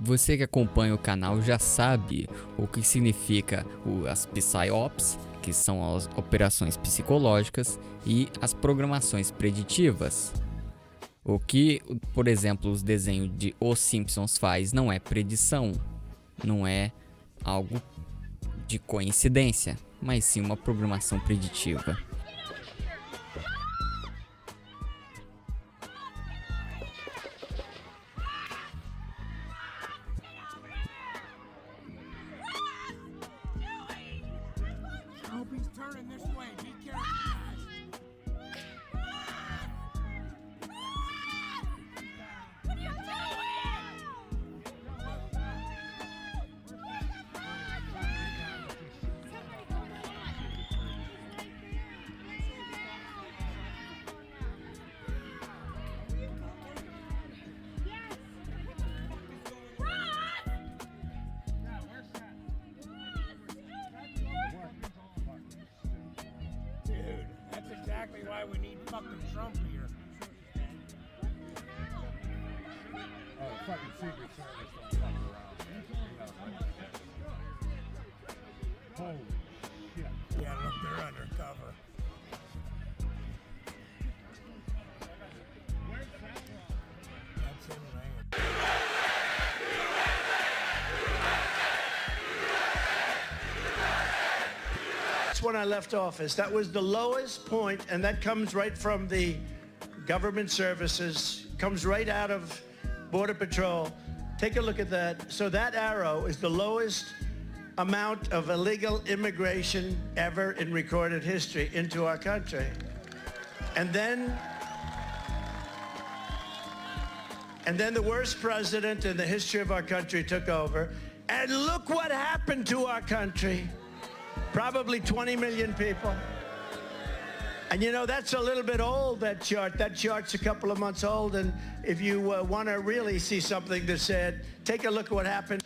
Você que acompanha o canal já sabe o que significa as Psy-Ops, que são as operações psicológicas, e as programações preditivas. O que, por exemplo, os desenhos de Os Simpsons faz não é predição, não é algo de coincidência, mas sim uma programação preditiva. Exactly why we need fucking Trump here. Oh, fucking Secret Service don't fuck around. Holy shit. Yeah, look, they're undercover. That's him laying. When I left office, that was the lowest point, and that comes right from the government services, comes right out of Border Patrol. Take a look at that. So that arrow is the lowest amount of illegal immigration ever in recorded history into our country. And then the worst president in the history of our country took over, and look what happened to our country. Probably 20 million people. And you know, that's a little bit old, that chart. That chart's a couple of months old, and if you want to really see something that's said, take a look at what happened.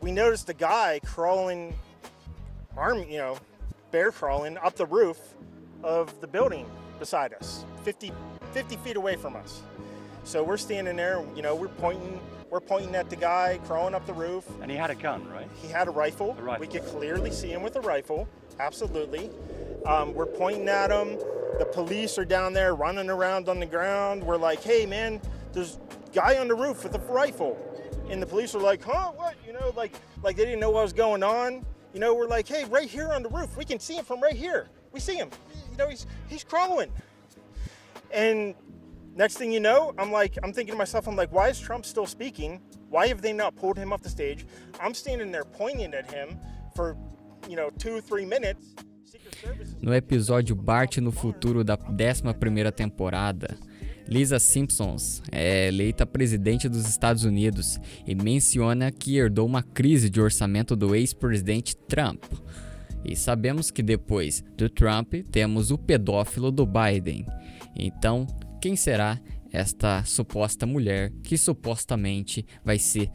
We noticed a guy crawling, bear crawling up the roof of the building beside us, 50 feet away from us. So we're standing there, we're pointing at the guy crawling up the roof. And he had a gun, right? He had a rifle. A rifle. We could clearly see him with a rifle, absolutely. We're pointing at him. The police are down there running around on the ground. We're like, hey man, there's a guy on the roof with a rifle. And the police are like, huh, what? Like they didn't know what was going on. We're like, hey, right here on the roof, we can see him from right here. We see him. He's crawling. And next thing you know, I'm thinking to myself, why is Trump still speaking? Why have they not pulled him off the stage? I'm standing there pointing at him for, 2-3 minutes. No episódio Bart no futuro da 11ª temporada, Lisa Simpson é eleita presidente dos Estados Unidos e menciona que herdou uma crise de orçamento do ex-presidente Trump. E sabemos que depois do Trump temos o pedófilo do Biden. Então, quem será esta suposta mulher que supostamente vai ser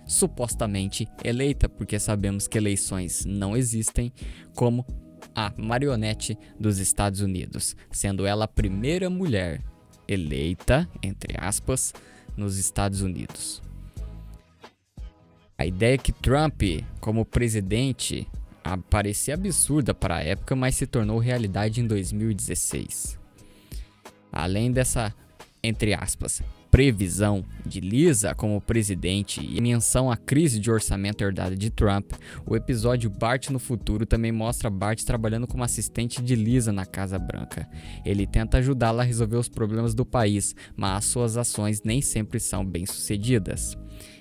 eleita? Porque sabemos que eleições não existem, como a marionete dos Estados Unidos, sendo ela a primeira mulher eleita, entre aspas, nos Estados Unidos. A ideia que Trump, como presidente, parecia absurda para a época, mas se tornou realidade em 2016. Além dessa, entre aspas, previsão de Lisa como presidente e menção à crise de orçamento herdada de Trump, o episódio Bart no futuro também mostra Bart trabalhando como assistente de Lisa na Casa Branca. Ele tenta ajudá-la a resolver os problemas do país, mas suas ações nem sempre são bem-sucedidas.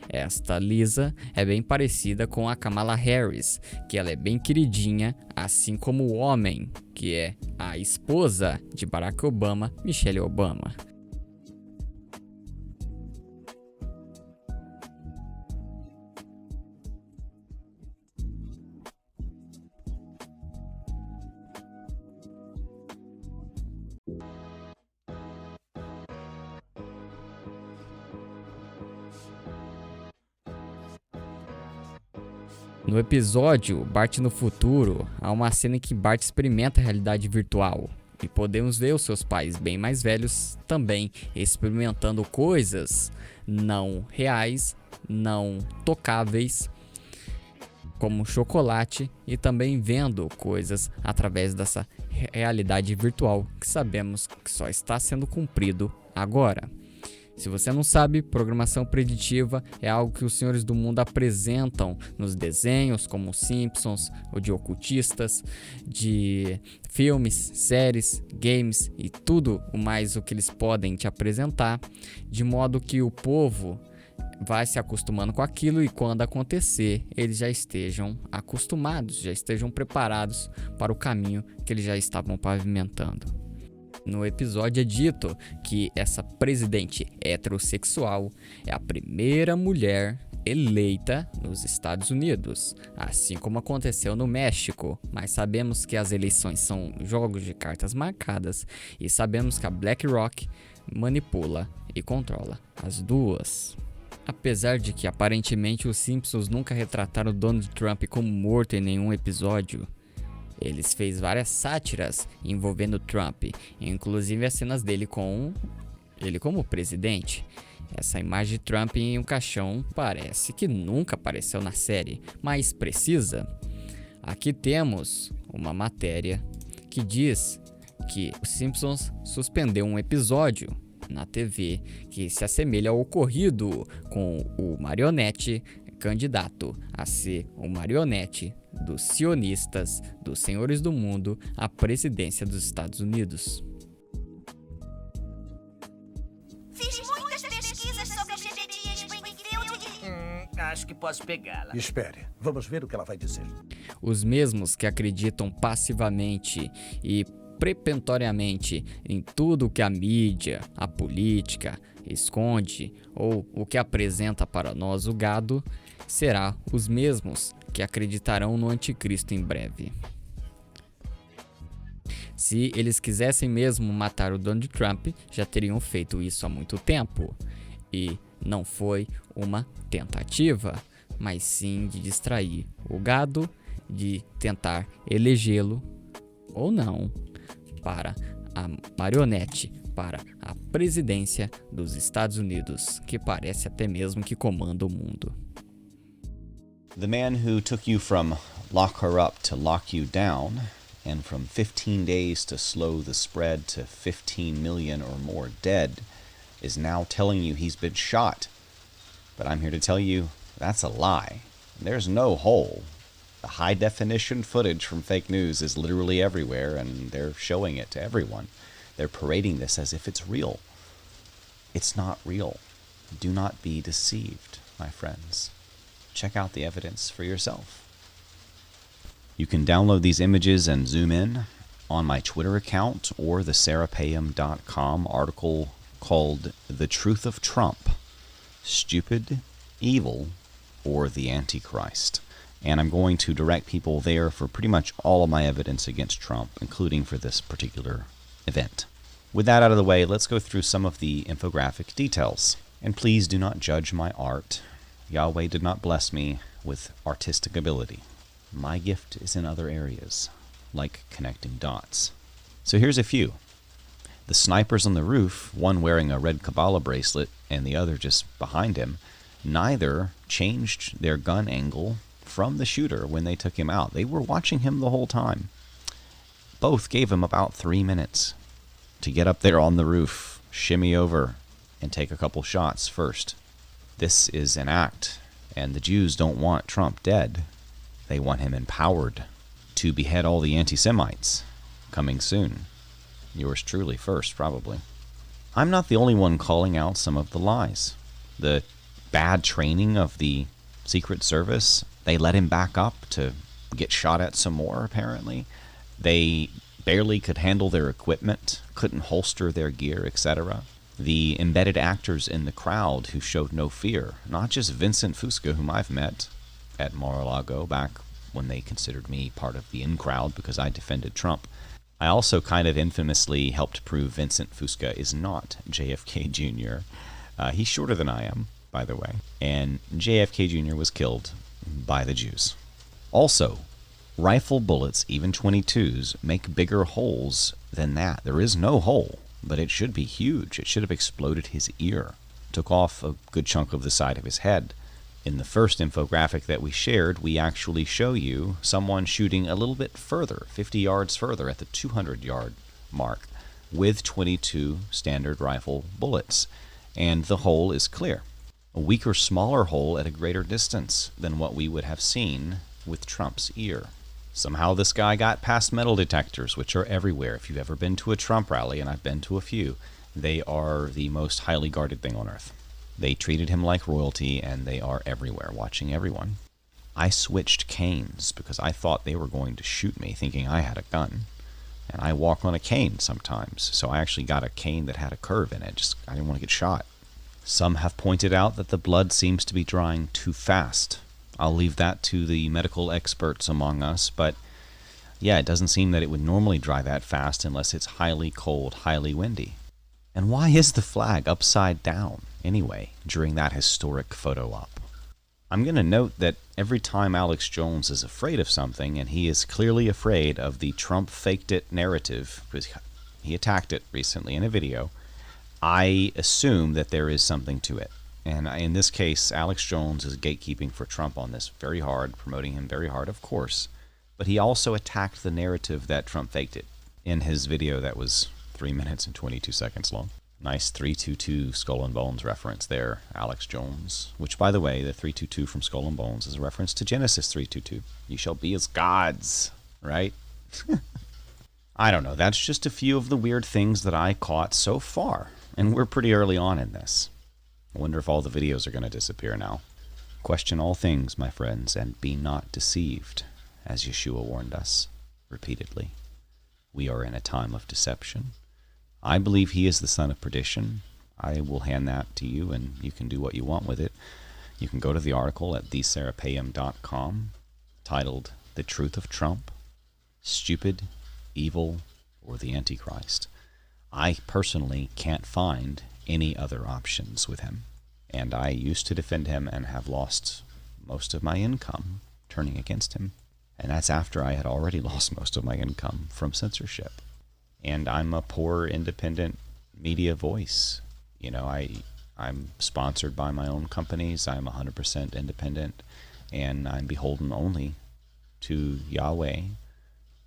Esta Lisa é bem parecida com a Kamala Harris, que ela é bem queridinha, assim como o homem, que é a esposa de Barack Obama, Michelle Obama. No episódio Bart no Futuro, há uma cena em que Bart experimenta a realidade virtual. E podemos ver os seus pais bem mais velhos também experimentando coisas não reais, não tocáveis, como chocolate, e também vendo coisas através dessa realidade virtual que sabemos que só está sendo cumprido agora. Se você não sabe, programação preditiva é algo que os senhores do mundo apresentam nos desenhos, como os Simpsons, ou de ocultistas, de filmes, séries, games e tudo o mais o que eles podem te apresentar, de modo que o povo vai se acostumando com aquilo e quando acontecer, eles já estejam acostumados, já estejam preparados para o caminho que eles já estavam pavimentando. No episódio é dito que essa presidente heterossexual é a primeira mulher eleita nos Estados Unidos, assim como aconteceu no México, mas sabemos que as eleições são jogos de cartas marcadas e sabemos que a BlackRock manipula e controla as duas. Apesar de que aparentemente os Simpsons nunca retrataram Donald Trump como morto em nenhum episódio, eles fez várias sátiras envolvendo Trump, inclusive as cenas dele com ele como presidente. Essa imagem de Trump em um caixão parece que nunca apareceu na série, mas precisa. Aqui temos uma matéria que diz que os Simpsons suspendeu um episódio na TV que se assemelha ao ocorrido com o marionete candidato a ser o marionete dos sionistas, dos senhores do mundo, à presidência dos Estados Unidos. Fiz muitas pesquisas sobre a GBT Springfield e... Acho que posso pegá-la. Espere, vamos ver o que ela vai dizer. Os mesmos que acreditam passivamente e prepentoriamente em tudo que a mídia, a política esconde ou o que apresenta para nós o gado, será os mesmos que acreditarão no anticristo em breve. Se eles quisessem mesmo matar o Donald Trump, já teriam feito isso há muito tempo. E não foi uma tentativa, mas sim de distrair o gado, de tentar elegê-lo ou não para a marionete, para a presidência dos Estados Unidos, que parece até mesmo que comanda o mundo. The man who took you from lock her up to lock you down, and from 15 days to slow the spread to 15 million or more dead, is now telling you he's been shot. But I'm here to tell you that's a lie. There's no hole. The high-definition footage from fake news is literally everywhere, and they're showing it to everyone. They're parading this as if it's real. It's not real. Do not be deceived, my friends. Check out the evidence for yourself. You can download these images and zoom in on my Twitter account or the sarahpayam.com article called The Truth of Trump, Stupid, Evil, or the Antichrist. And I'm going to direct people there for pretty much all of my evidence against Trump, including for this particular event. With that out of the way, let's go through some of the infographic details. And please do not judge my art. Yahweh did not bless me with artistic ability. My gift is in other areas, like connecting dots. So here's a few. The snipers on the roof, one wearing a red Kabbalah bracelet and the other just behind him, neither changed their gun angle from the shooter when they took him out. They were watching him the whole time. Both gave him about 3 minutes to get up there on the roof, shimmy over, and take a couple shots first. This is an act, and the Jews don't want Trump dead. They want him empowered to behead all the anti-Semites. Coming soon. Yours truly first, probably. I'm not the only one calling out some of the lies. The bad training of the Secret Service, they let him back up to get shot at some more, apparently. They barely could handle their equipment, couldn't holster their gear, etc. The embedded actors in the crowd who showed no fear, not just Vincent Fusca, whom I've met at Mar-a-Lago back when they considered me part of the in-crowd because I defended Trump. I also kind of infamously helped prove Vincent Fusca is not JFK Jr. He's shorter than I am, by the way, and JFK Jr. was killed by the Jews. Also, rifle bullets, even 22s, make bigger holes than that. There is no hole, but it should be huge. It should have exploded his ear. Took off a good chunk of the side of his head. In the first infographic that we shared, we actually show you someone shooting a little bit further, 50 yards further at the 200-yard mark, with 22 standard rifle bullets. And the hole is clear. A weaker, smaller hole at a greater distance than what we would have seen with Trump's ear. Somehow this guy got past metal detectors, which are everywhere. If you've ever been to a Trump rally, and I've been to a few, they are the most highly guarded thing on earth. They treated him like royalty, and they are everywhere, watching everyone. I switched canes because I thought they were going to shoot me, thinking I had a gun. And I walk on a cane sometimes, so I actually got a cane that had a curve in it. I didn't want to get shot. Some have pointed out that the blood seems to be drying too fast. I'll leave that to the medical experts among us, but yeah, it doesn't seem that it would normally dry that fast unless it's highly cold, highly windy. And why is the flag upside down, anyway, during that historic photo op? I'm going to note that every time Alex Jones is afraid of something, and he is clearly afraid of the Trump faked it narrative, because he attacked it recently in a video, I assume that there is something to it. And in this case, Alex Jones is gatekeeping for Trump on this very hard, promoting him very hard, of course. But he also attacked the narrative that Trump faked it in his video that was 3 minutes and 22 seconds long. Nice 322 Skull and Bones reference there, Alex Jones. Which, by the way, the 322 from Skull and Bones is a reference to Genesis 322. You shall be as gods, right? I don't know. That's just a few of the weird things that I caught so far. And we're pretty early on in this. I wonder if all the videos are going to disappear now. Question all things, my friends, and be not deceived, as Yeshua warned us repeatedly. We are in a time of deception. I believe he is the son of perdition. I will hand that to you, and you can do what you want with it. You can go to the article at theserapeum.com, titled The Truth of Trump, Stupid, Evil, or the Antichrist. I personally can't find any other options with him, and I used to defend him and have lost most of my income turning against him. And that's after I had already lost most of my income from censorship. And I'm a poor independent media voice. You know, I'm sponsored by my own companies. I'm 100% independent, and I'm beholden only to Yahweh,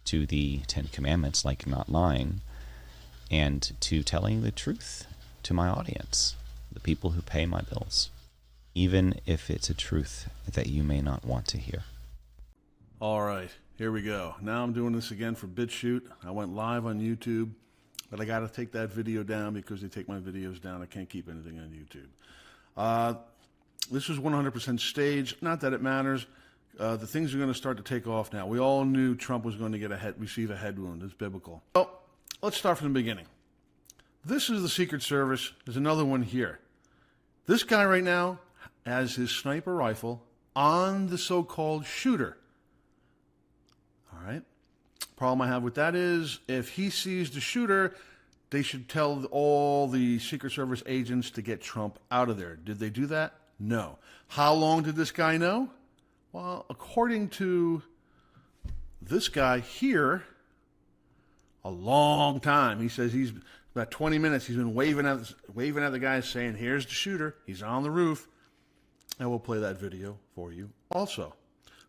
to the Ten Commandments, like not lying, and to telling the truth to my audience, the people who pay my bills, even if it's a truth that you may not want to hear. All right, here we go. Now I'm doing this again for BitChute. I went live on YouTube, but I got to take that video down because they take my videos down. I can't keep anything on YouTube. This was 100% staged. Not that it matters. The things are going to start to take off now. We all knew Trump was going to receive a head wound. It's biblical. Well, let's start from the beginning. This is the Secret Service. There's another one here. This guy right now has his sniper rifle on the so-called shooter. All right. Problem I have with that is if he sees the shooter, they should tell all the Secret Service agents to get Trump out of there. Did they do that? No. How long did this guy know? Well, according to this guy here, a long time. He says he's about 20 minutes. He's been waving at the guy saying, here's the shooter. He's on the roof. And we'll play that video for you also.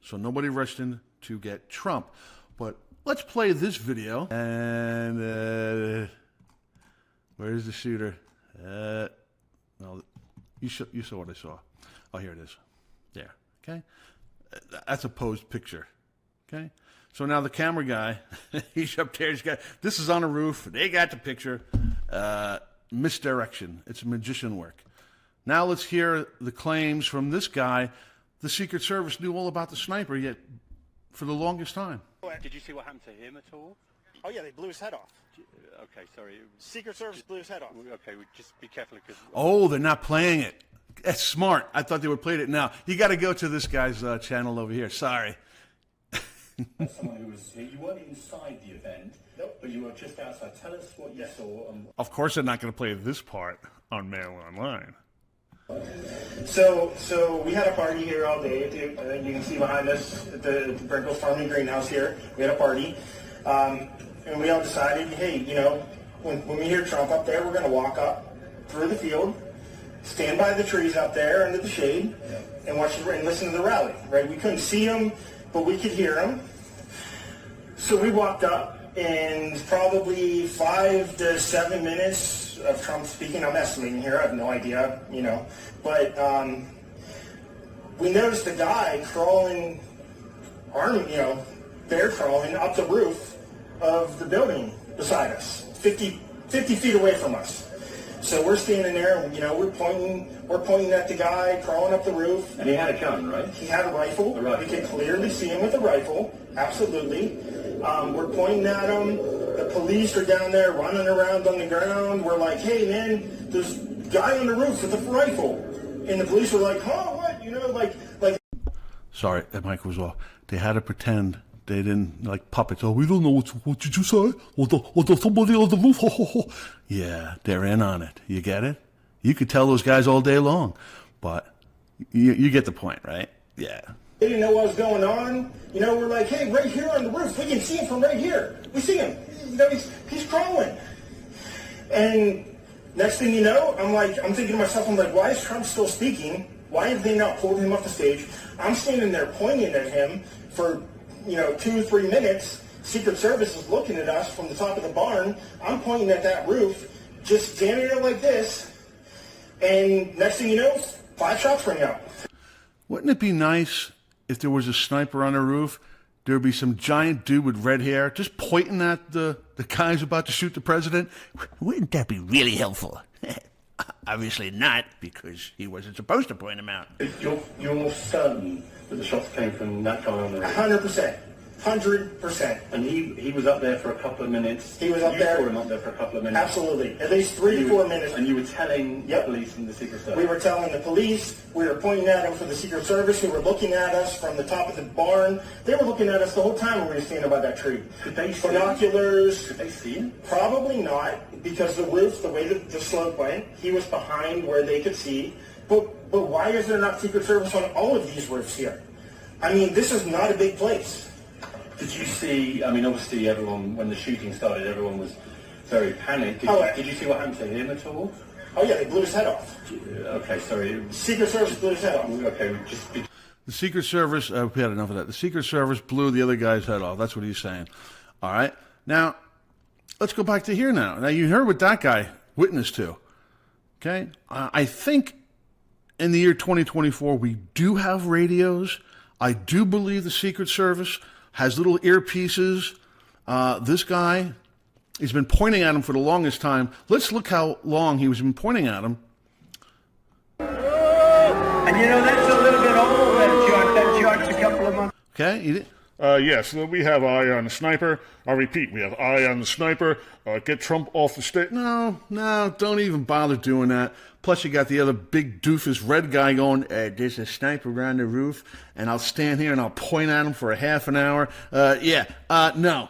So nobody rushed in to get Trump. But let's play this video. And where's the shooter? No, you saw what I saw. Oh, here it is. There. Okay. That's a posed picture. Okay. So now the camera guy, he's up there. This is on a roof. They got the picture. Misdirection. It's magician work. Now let's hear the claims from this guy. The Secret Service knew all about the sniper yet for the longest time. Did you see what happened to him at all? Oh yeah, they blew his head off. Okay, sorry. Secret Service blew his head off. Okay, just be careful because... Oh, they're not playing it. That's smart. I thought they would play it now. You got to go to this guy's channel over here. Sorry. As someone who was here, you weren't inside the event, but you were just outside. Tell us what you saw. Of course, they're not going to play this part on Mail Online. So we had a party here all day. You can see behind us at the Brinkles Farming Greenhouse here. We had a party. And we all decided, hey, you know, when we hear Trump up there, we're going to walk up through the field, stand by the trees up there under the shade, and watch and listen to the rally, right? We couldn't see him, but we could hear him. So we walked up, and probably 5 to 7 minutes of Trump speaking. I'm estimating here. I have no idea, you know. But we noticed a guy crawling, bear crawling up the roof of the building beside us, 50 feet away from us. So we're standing there, and, you know, we're pointing at the guy crawling up the roof. And he had a gun, right? He had a rifle. We could clearly see him with a rifle, absolutely. We're pointing at him. The police are down there running around on the ground. We're like, hey, man, there's a guy on the roof with a rifle. And the police were like, huh, what? You know, like. Sorry, that mic was off. They had to pretend they didn't, like puppets. Oh, we don't know what did you say? Or somebody on the roof? Yeah, they're in on it. You get it? You could tell those guys all day long, but you get the point, right? Yeah. They didn't know what was going on. You know, we're like, hey, right here on the roof, we can see him from right here. We see him. You know, he's crawling. And next thing you know, I'm thinking to myself, why is Trump still speaking? Why have they not pulled him off the stage? I'm standing there pointing at him for, 2 or 3 minutes. Secret Service is looking at us from the top of the barn. I'm pointing at that roof, just standing there like this. And next thing you know, 5 shots ring out. Wouldn't it be nice if there was a sniper on the roof? There'd be some giant dude with red hair just pointing at the guys about to shoot the president. Wouldn't that be really helpful? Obviously not, because he wasn't supposed to point him out. You're certain that the shots came from that guy on the roof? 100%. 100%. And he was up there for a couple of minutes. He was up there. You saw him up there for a couple of minutes. Absolutely. At least 3 to 4 minutes. And you were telling the police and the Secret Service? We were telling the police. We were pointing at them for the Secret Service, who were looking at us from the top of the barn. They were looking at us the whole time when we were standing by that tree. Could they see binoculars? Could they see him? Probably not, because the roof, the way that the slope went, he was behind where they could see. But why is there not Secret Service on all of these roofs here? I mean, this is not a big place. Did you see, obviously everyone, when the shooting started, everyone was very panicked. Did you see what happened to him at all? Oh yeah, they blew his head off. Okay, sorry. Secret Service blew his head off. Okay, The Secret Service, we had enough of that. The Secret Service blew the other guy's head off. That's what he's saying. All right. Now, let's go back to here now. Now, you heard what that guy witnessed to. Okay? I think in the year 2024, we do have radios. I do believe the Secret Service has little earpieces. This guy, he's been pointing at him for the longest time. Let's look how long he was been pointing at him. And that's a little bit old, that chart's a couple of months. Okay? Yes, we have eye on the sniper. I repeat, we have eye on the sniper. Get Trump off the stage. No, don't even bother doing that. Plus, you got the other big doofus red guy going, there's a sniper around the roof, and I'll stand here and I'll point at him for a half an hour. No.